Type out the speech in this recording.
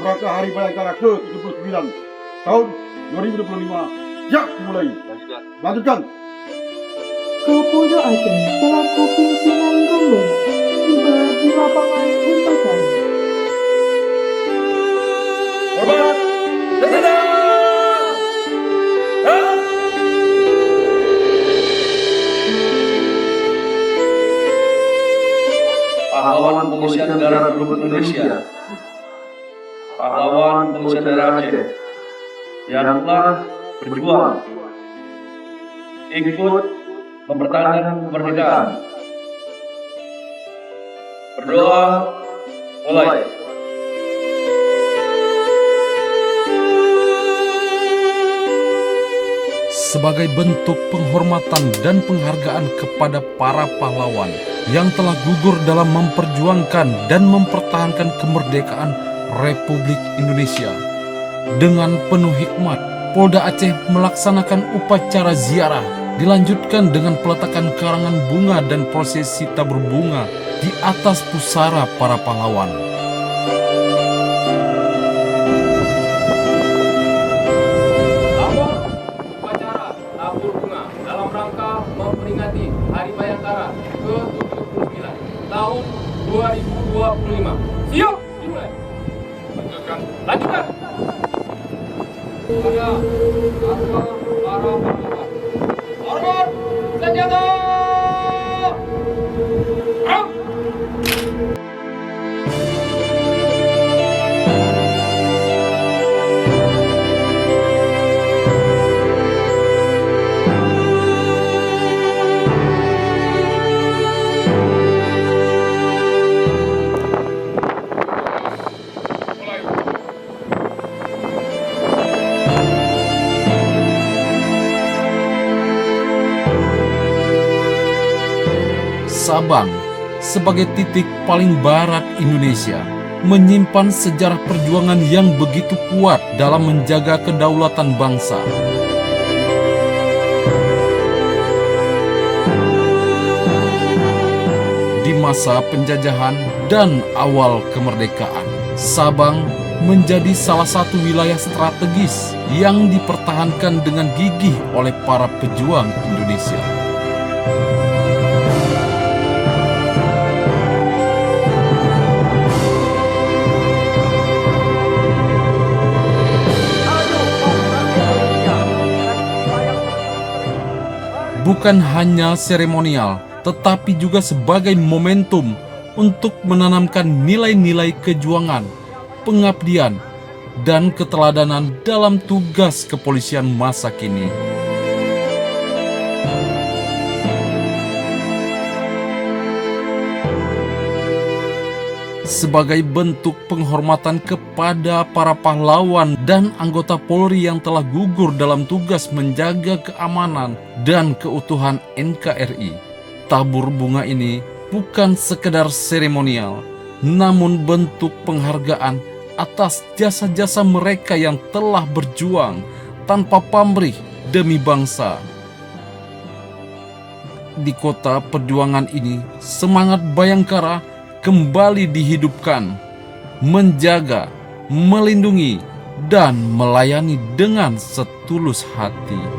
rangka Hari Bayangkara ke-79 tahun 2025. Siap dimulai. Lanjutkan. Kapolda Aceh selaku pimpinan rombongan tiba di lapangan upacara. Hormat, Desada! Pahlawan Pengungsian Darat Republik Indonesia, pahlawan Pengungsian Daerah Aceh yang telah berjuang ikut mempertahankan kemerdekaan. Berdoa mulai. Sebagai bentuk penghormatan dan penghargaan kepada para pahlawan yang telah gugur dalam memperjuangkan dan mempertahankan kemerdekaan Republik Indonesia. Dengan penuh hikmat, Polda Aceh melaksanakan upacara ziarah, dilanjutkan dengan peletakan karangan bunga dan prosesi tabur bunga di atas pusara para pahlawan. Tabur bunga dalam rangka memperingati Hari Bayangkara ke-79 tahun 2025. Siap dimulai. Lanjutkan. Pada para pahlawan. Hormat senjata. Sabang, sebagai titik paling barat Indonesia, menyimpan sejarah perjuangan yang begitu kuat dalam menjaga kedaulatan bangsa. Di masa penjajahan dan awal kemerdekaan, Sabang menjadi salah satu wilayah strategis yang dipertahankan dengan gigih oleh para pejuang Indonesia. Bukan hanya seremonial, tetapi juga sebagai momentum untuk menanamkan nilai-nilai kejuangan, pengabdian, dan keteladanan dalam tugas kepolisian masa kini. Sebagai bentuk penghormatan kepada para pahlawan dan anggota Polri yang telah gugur dalam tugas menjaga keamanan dan keutuhan NKRI, tabur bunga ini bukan sekedar seremonial, namun bentuk penghargaan atas jasa-jasa mereka yang telah berjuang tanpa pamrih demi bangsa. Di kota perjuangan ini, semangat Bayangkara kembali dihidupkan, menjaga, melindungi, dan melayani dengan setulus hati.